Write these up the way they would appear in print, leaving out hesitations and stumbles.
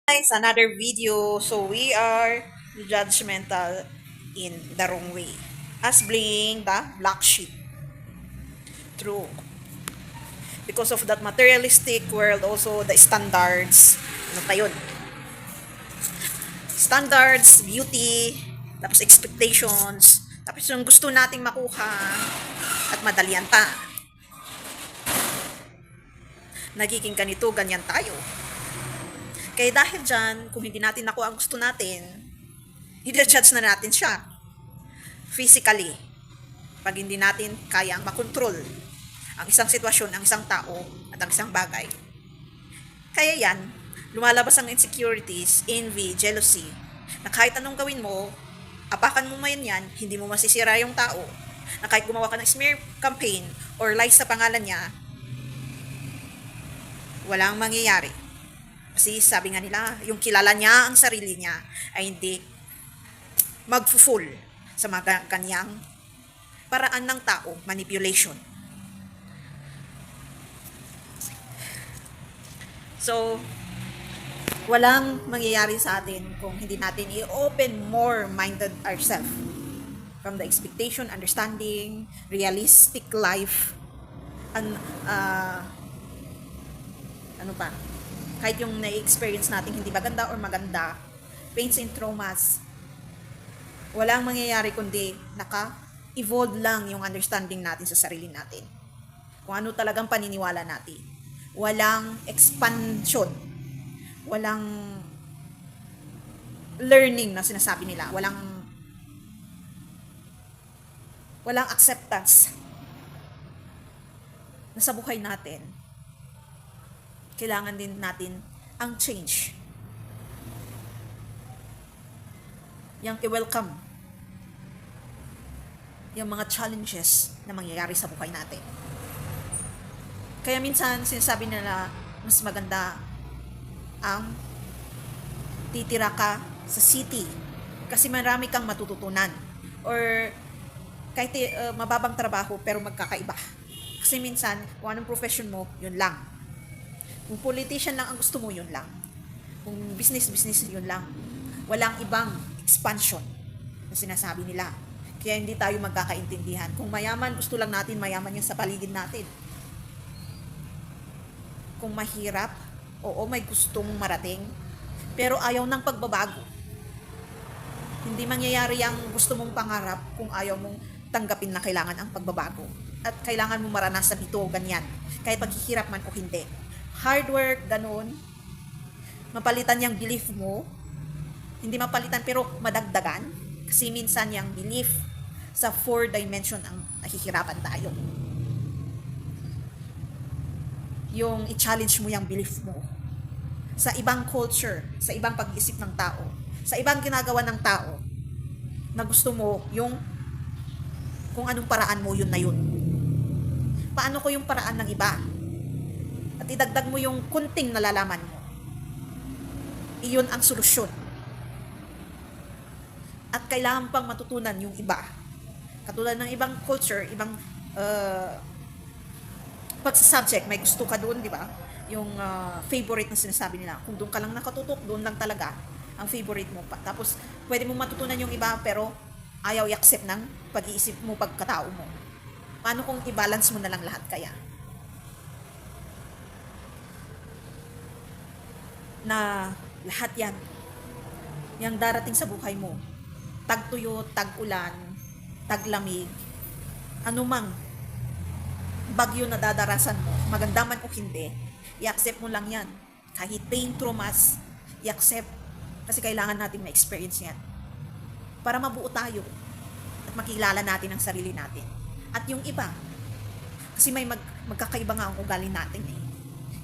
Guys, another video. So we are judgmental in the wrong way. As being the black sheep. True. Because of that materialistic world, also the standards. Ano pa yun? Standards, beauty, tapos expectations, tapos yung gusto nating makuha at madalian pa. Nagiging ganito, ganyan tayo. Kaya dahil dyan, kung hindi natin nakuha ang gusto natin, i-judge na natin siya physically. Pag hindi natin kayang makontrol ang isang sitwasyon, ang isang tao, at ang isang bagay. Kaya yan, lumalabas ang insecurities, envy, jealousy, na kahit anong gawin mo, apakan mo man yan, hindi mo masisira yung tao, na kahit gumawa ka ng smear campaign or lies sa pangalan niya, walang mangyayari. Kasi sabi nga nila, yung kilala niya ang sarili niya ay hindi mag-full sa mga kanyang paraan ng tao, manipulation. So, walang mangyayari sa atin kung hindi natin i-open more-minded ourselves from the expectation, understanding, realistic life, and ano pa, kahit yung na-experience natin hindi maganda or maganda, pains and traumas, walang mangyayari kundi naka-evolve lang yung understanding natin sa sarili natin. Kung ano talagang paniniwala natin. Walang expansion. Walang learning na sinasabi nila. Walang acceptance na sa buhay natin. Kailangan din natin ang change. Yang i-welcome yung mga challenges na mangyayari sa buhay natin. Kaya minsan sinasabi nila mas maganda ang titira ka sa city kasi marami kang matututunan or kahit mababang trabaho pero magkakaiba. Kasi minsan kung anong profession mo, yun lang. Kung politician lang ang gusto mo, yun lang. Kung business, yun lang. Walang ibang expansion na sinasabi nila. Kaya hindi tayo magkakaintindihan. Kung mayaman, gusto lang natin mayaman yan sa paligid natin. Kung mahirap, oo, may gustong marating, pero ayaw ng pagbabago. Hindi mangyayari ang gusto mong pangarap kung ayaw mong tanggapin na kailangan ang pagbabago. At kailangan mo maranasan ito, ganyan. Kahit paghihirap man o hindi. Hard work, ganun. Mapalitan yung belief mo. Hindi mapalitan pero madagdagan. Kasi minsan yung belief sa 4 dimension ang nahihirapan tayo. Yung i-challenge mo yung belief mo. Sa ibang culture, sa ibang pag-isip ng tao, sa ibang ginagawa ng tao, na gusto mo yung kung anong paraan mo, yun na yun. Paano ko yung paraan ng iba? At idagdag mo yung kunting nalalaman mo. Iyon ang solusyon. At kailangan pang matutunan yung iba. Katulad ng ibang culture, ibang pagsasubject, may gusto ka doon, di ba? Yung favorite na sinasabi nila. Kung doon ka lang nakatutok, doon lang talaga ang favorite mo. Tapos, pwede mo matutunan yung iba, pero ayaw i-accept ng pag-iisip mo, pagkatao mo. Paano kung i-balance mo na lang lahat kaya? Na lahat yan, yung darating sa buhay mo, tag-tuyo, tag-ulan, tag-lamig, anumang bagyo na dadarasan mo, maganda man o hindi, i-accept mo lang yan. Kahit pain, traumas, i-accept. Kasi kailangan natin ma-experience yan. Para mabuo tayo at makilala natin ang sarili natin. At yung iba, kasi may magkakaiba nga ang ugali natin eh.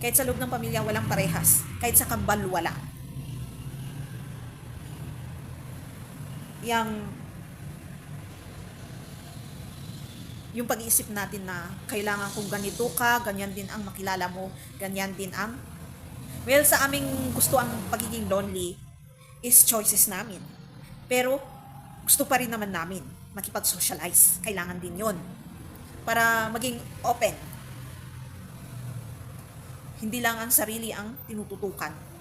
Kahit sa loob ng pamilya, walang parehas. Kahit sa kambal, wala. Yung pag-iisip natin na kailangan kung ganito ka, ganyan din ang makilala mo, ganyan din ang sa aming gusto ang pagiging lonely is choices namin. Pero gusto pa rin naman namin makipag-socialize. Kailangan din yon para maging open. Hindi lang ang sarili ang tinututukan.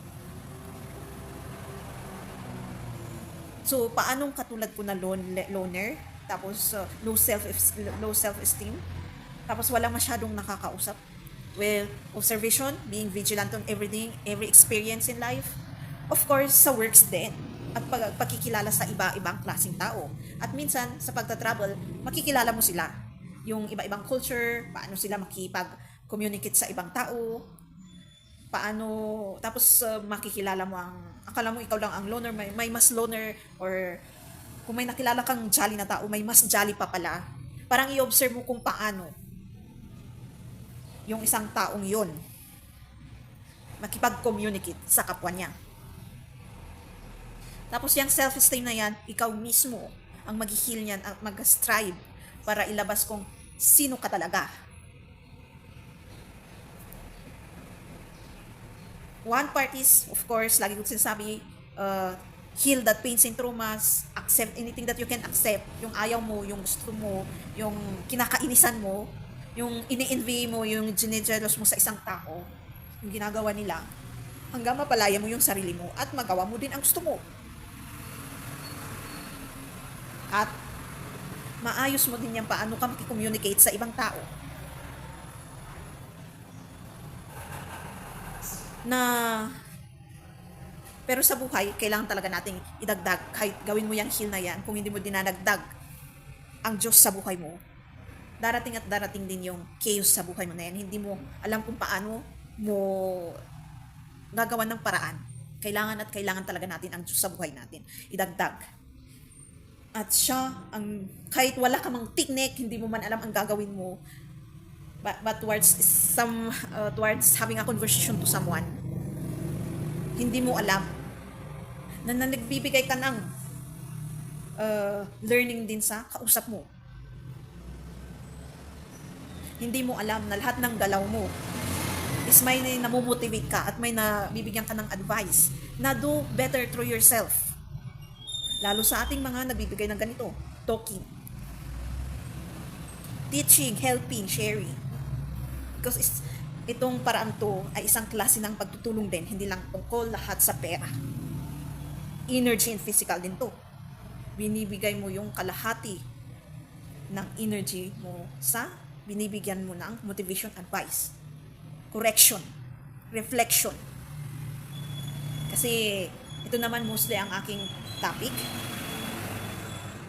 So, paanong katulad ko na loner, tapos low self-esteem, tapos wala masyadong nakakausap. Well, observation, being vigilant on everything, every experience in life. Of course, sa works din. At pagkikilala sa iba-ibang klaseng tao. At minsan, sa pagta-travel, makikilala mo sila. Yung iba-ibang culture, paano sila makipag-communicate sa ibang tao, paano, tapos makikilala mo akala mo ikaw lang ang loner, may mas loner, or kung may nakilala kang jolly na tao, may mas jolly pa pala. Parang i-observe mo kung paano yung isang taong yun makipag-communicate sa kapwa niya. Tapos yung self-esteem na yan, ikaw mismo ang mag-heal niyan at mag-strive para ilabas kung sino ka talaga. One part is, of course, lagi ko sinasabi, heal that pains and traumas, accept anything that you can accept, yung ayaw mo, yung gusto mo, yung kinakainisan mo, yung ini-envy mo, yung ginejealous mo sa isang tao, yung ginagawa nila, hanggang mapalaya mo yung sarili mo at magawa mo din ang gusto mo. At maayos mo din yan paano ka makicommunicate sa ibang tao. Na pero sa buhay, kailangan talaga nating idagdag. Kahit gawin mo yung heal na yan, kung hindi mo dinadagdag ang Diyos sa buhay mo, darating at darating din yung chaos sa buhay mo na yan. Hindi mo alam kung paano mo gagawa ng paraan. Kailangan talaga natin ang Diyos sa buhay natin. Idagdag. At siya, kahit wala ka mang technique, hindi mo man alam ang gagawin mo, but towards having a conversation to someone, hindi mo alam na nagbibigay ka ng learning din sa kausap mo. Hindi mo alam na lahat ng galaw mo is may namomotivate ka at may nabibigyan ka ng advice na do better through yourself. Lalo sa ating mga nagbibigay ng ganito, talking, teaching, helping, sharing. Because itong paraan to ay isang klase ng pagtutulong din, hindi lang tungkol lahat sa pera. Energy and physical din to. Binibigay mo yung kalahati ng energy mo binibigyan mo ng motivation, advice, correction, reflection. Kasi ito naman mostly ang aking topic.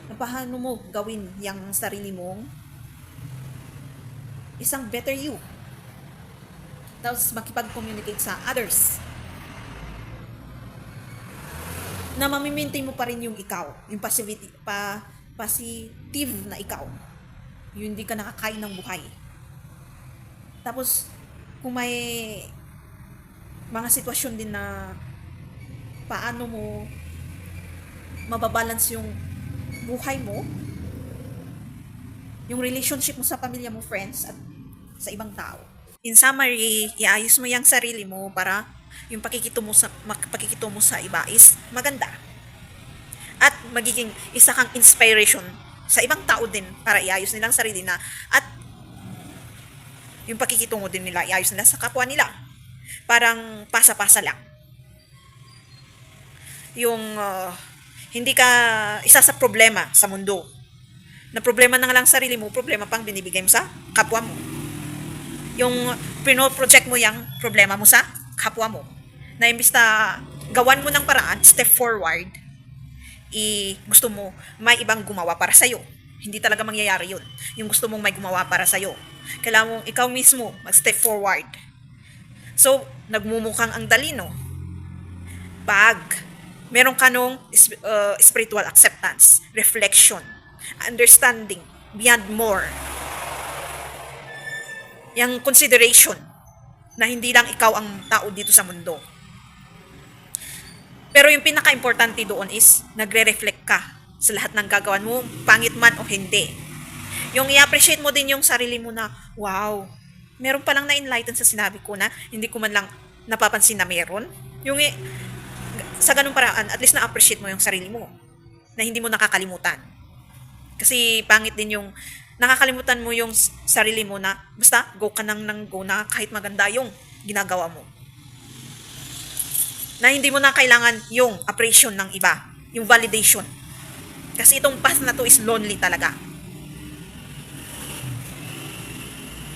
Na paano mo gawin yung sarili mong isang better you. Tapos makipag-communicate sa others. Na mamimaintain mo pa rin yung ikaw, yung positive na ikaw. Yung hindi ka nakakain ng buhay. Tapos, kung may mga sitwasyon din na paano mo mababalance yung buhay mo, yung relationship mo sa pamilya mo, friends, at sa ibang tao. In summary, iayos mo yung sarili mo para yung pakikito mo sa iba is maganda. At magiging isa kang inspiration sa ibang tao din para iayos nilang sarili na at yung pakikito mo din nila, iayos nila sa kapwa nila. Parang pasa-pasa lang. Yung hindi ka isa sa problema sa mundo. Na problema na lang sarili mo, problema pang binibigay mo sa kapwa mo. Yung project mo yung problema mo sa kapwa mo. Na imbis na gawan mo ng paraan, step forward, gusto mo may ibang gumawa para sa'yo. Hindi talaga mangyayari yun. Yung gusto mong may gumawa para sa'yo. Kailangan mong ikaw mismo mag-step forward. So, nagmumukhang ang dalino. Pag meron ka nung spiritual acceptance, reflection, understanding, beyond more. Yung consideration na hindi lang ikaw ang tao dito sa mundo. Pero yung pinaka-importante doon is nagre-reflect ka sa lahat ng gagawan mo, pangit man o hindi. Yung i-appreciate mo din yung sarili mo na, wow, meron palang na-enlighten sa sinabi ko na hindi ko man lang napapansin na meron. Yung sa ganung paraan, at least na-appreciate mo yung sarili mo na hindi mo nakakalimutan. Kasi pangit din yung nakakalimutan mo yung sarili mo na basta go ka nang go na kahit maganda yung ginagawa mo. Na hindi mo na kailangan yung appreciation ng iba. yung validation. Kasi itong path na to is lonely talaga.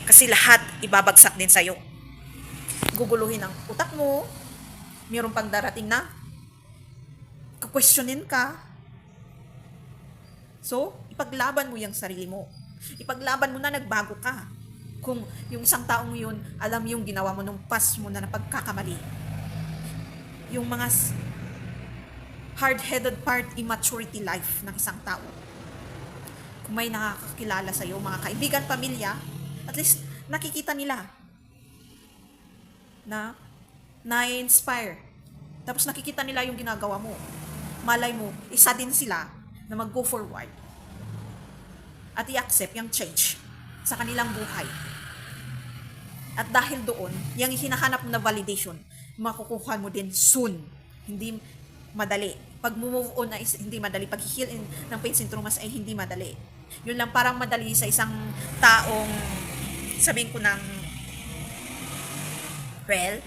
Kasi lahat ibabagsak din sa'yo. Guguluhin ang utak mo, mayroon pang darating na kukwestiyonin ka. So, ipaglaban mo yung sarili mo. Ipaglaban mo na nagbago ka. Kung yung isang taong yun, alam yung ginawa mo nung past mo na napagkakamali. Yung mga hard-headed part, immaturity life ng isang tao. Kung may nakakakilala sa'yo, mga kaibigan, pamilya, at least nakikita nila na na-inspire. Tapos nakikita nila yung ginagawa mo. Malay mo, isa din sila na mag-go forward at i-accept yung change sa kanilang buhay. At dahil doon, yung hinahanap mo na validation, makukuha mo din soon. Hindi madali. Pag move on ay hindi madali. Pag heal ng pain syndromas ay hindi madali. Yun lang parang madali sa isang taong sabihin ko ng well,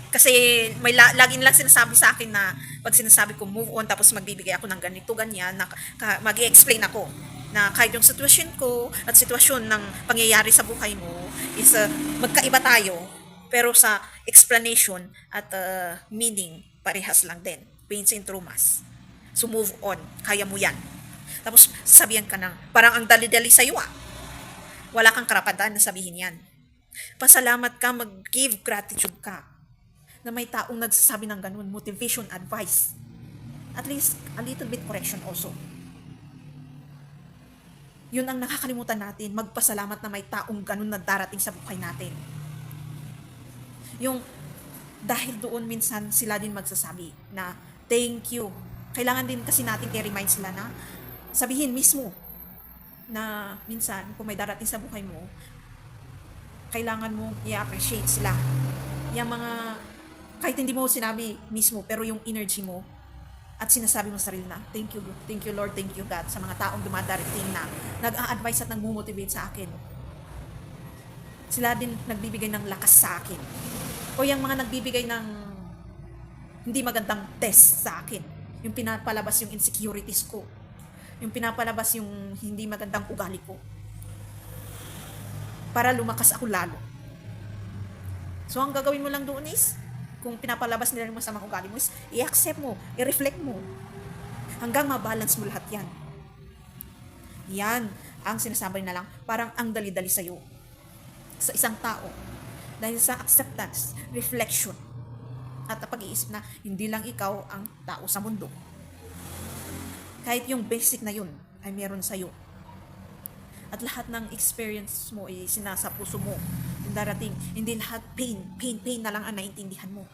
kasi may lagi nilang sinasabi sa akin na pag sinasabi ko move on tapos magbibigay ako ng ganito, ganyan, mag-i-explain ako na kahit yung sitwasyon ko at sitwasyon ng pangyayari sa buhay mo is magkaiba tayo, pero sa explanation at meaning parehas lang din. Pains and traumas. So move on. Kaya mo yan. Tapos sabihan ka ng parang ang dali-dali sa'yo ah. Wala kang karapatan na sabihin yan. Pasalamat ka, mag-give gratitude ka na may taong nagsasabi ng ganun, motivation, advice. At least, a little bit correction also. Yun ang nakakalimutan natin, magpasalamat na may taong ganun na darating sa buhay natin. Yung, dahil doon minsan sila din magsasabi na, thank you. Kailangan din kasi natin i-remind sila na, sabihin mismo, na minsan, kung may darating sa buhay mo, kailangan mo i-appreciate sila. Yung mga, kahit hindi mo sinabi mismo, pero yung energy mo, at sinasabi mo sa sarili na, thank you Lord, thank you God, sa mga taong dumadarating na nag-a-advise at nag-motivate sa akin. Sila din nagbibigay ng lakas sa akin. O yung mga nagbibigay ng hindi magandang test sa akin. Yung pinapalabas yung insecurities ko. Yung pinapalabas yung hindi magandang ugali ko. Para lumakas ako lalo. So, ang gagawin mo lang doon is, kung pinapalabas nila yung masamang ugali mo is, i-accept mo, i-reflect mo. Hanggang mabalance mo lahat yan. Yan ang sinasabi na lang, parang ang dali-dali sa'yo. Sa isang tao. Dahil sa acceptance, reflection, at pag-iisip na hindi lang ikaw ang tao sa mundo. Kahit yung basic na yun ay meron sa'yo. At lahat ng experience mo ay sinasa puso mo. Yung darating, hindi lahat pain na lang ang naiintindihan mo.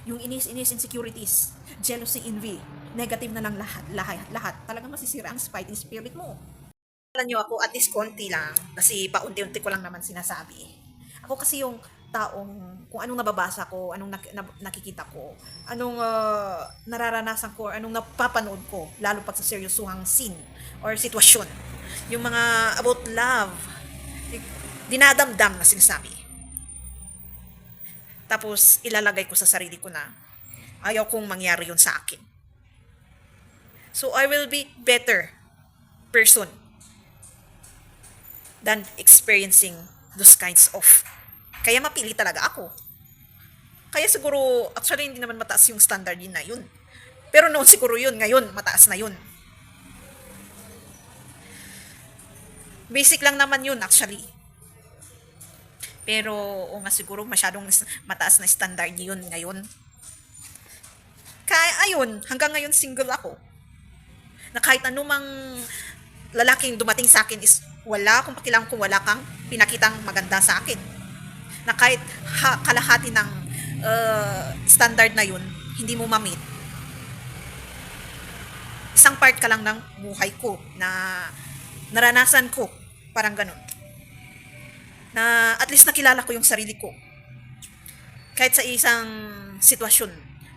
Yung inis, insecurities, jealousy, envy, negative na lang lahat. Talagang masisira ang fighting spirit mo. Alam nyo ako, at least konti lang, kasi paunti-unti ko lang naman sinasabi. Ako kasi yung taong, kung anong nababasa ko, anong nakikita ko, anong nararanasan ko, anong napapanood ko, lalo pag sa seryosuhang scene or sitwasyon. Yung mga about love, dinadamdam na sinasabi. Tapos, ilalagay ko sa sarili ko na ayaw kong mangyari yun sa akin. So, I will be better person than experiencing those kinds of. Kaya mapili talaga ako. Kaya siguro, actually hindi naman mataas yung standard yun na yun. Pero noon siguro yun, ngayon mataas na yun. Basic lang naman yun actually. Pero o nga siguro masyadong mataas na standard yun ngayon. Kaya ayun, hanggang ngayon single ako. Na kahit anumang lalaking dumating sa akin is wala akong pakialam kung wala kang pinakitang maganda sa akin. Na kahit kalahati ng standard na yun, hindi mo ma-meet. Isang part ka lang ng buhay ko na naranasan ko, parang ganun. Na at least nakilala ko yung sarili ko. Kahit sa isang sitwasyon,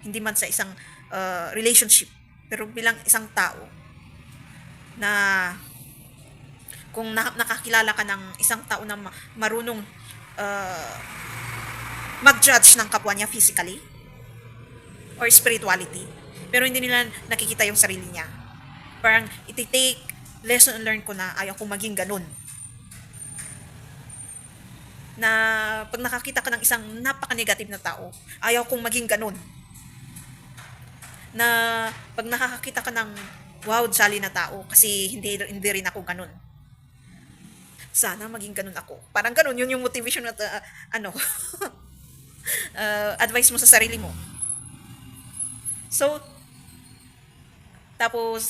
hindi man sa isang relationship, pero bilang isang tao, na kung nakakilala ka ng isang tao na marunong mag-judge ng kapwa niya physically, or spirituality. Pero hindi nila nakikita yung sarili niya. Parang iti-take lesson learned ko na ayaw kong maging ganun. Na pag nakakita ka ng isang napaka-negative na tao, ayaw kong maging ganun. Na pag nakakakita ka ng wow, jolly na tao, kasi hindi rin ako ganun. Sana maging ganun ako. Parang ganun, yun yung motivation at advice mo sa sarili mo. So, tapos,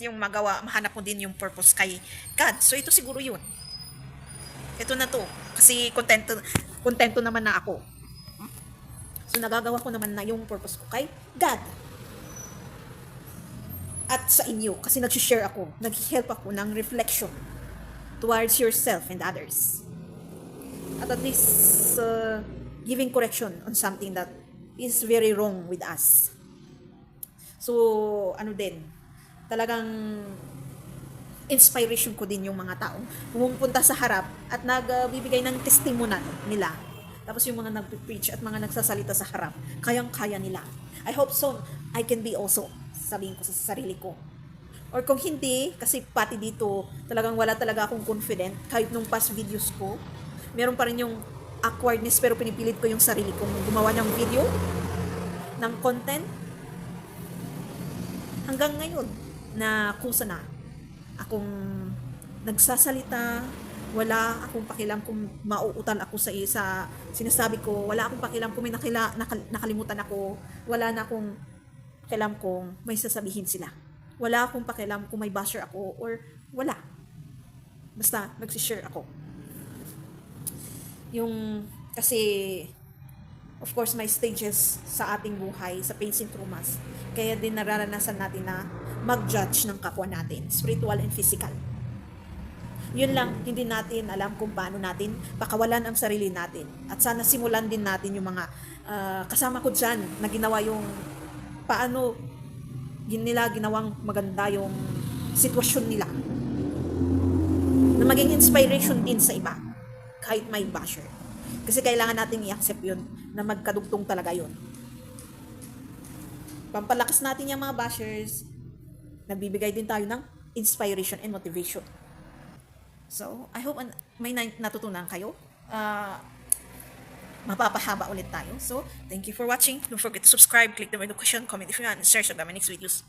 yung mahanap mo din yung purpose kay God. So, ito siguro yun. Ito na to. Kasi kontento naman na ako. So, nagagawa ko naman na yung purpose ko kay God. At sa inyo. Kasi nag-share ako. Nag-help ako ng reflection towards yourself and others. At least, giving correction on something that is very wrong with us. So, talagang inspiration ko din yung mga taong pumupunta sa harap at nagbibigay ng testimonial nila. Tapos yung mga nagpe-preach at mga nagsasalita sa harap, kayang-kaya nila. I hope so, I can be also, sabihin ko sa sarili ko. Or kung hindi, kasi pati dito, talagang wala talaga akong confident, kahit nung past videos ko, meron pa rin yung awkwardness, pero pinipilit ko yung sarili kong gumawa ng video, ng content, hanggang ngayon, na kusa na akong nagsasalita, wala akong pakialam kung mauutal ako sa sinasabi ko, wala akong pakialam kung may nakalimutan ako, wala na akong pakialam kung may sasabihin sila. Wala akong pakialam kung may basher ako or wala. Basta nagsishare ako. Kasi of course may stages sa ating buhay, sa pains and traumas. Kaya din nararanasan natin na mag-judge ng kapwa natin, spiritual and physical. Yun lang, hindi natin alam kung paano natin pakawalan ang sarili natin. At sana simulan din natin yung mga kasama ko dyan na ginawa yung paano nila ginawang maganda yung sitwasyon nila. Na maging inspiration din sa iba, kahit may basher. Kasi kailangan natin i-accept yun, na magkadugtong talaga yun. Pampalakas natin yung mga bashers, nagbibigay din tayo ng inspiration and motivation. So, I hope may natutunan kayo. Mapapahaba ulit tayo. So, thank you for watching. Don't forget to subscribe, click the notification, comment if you want, and share sa my next videos.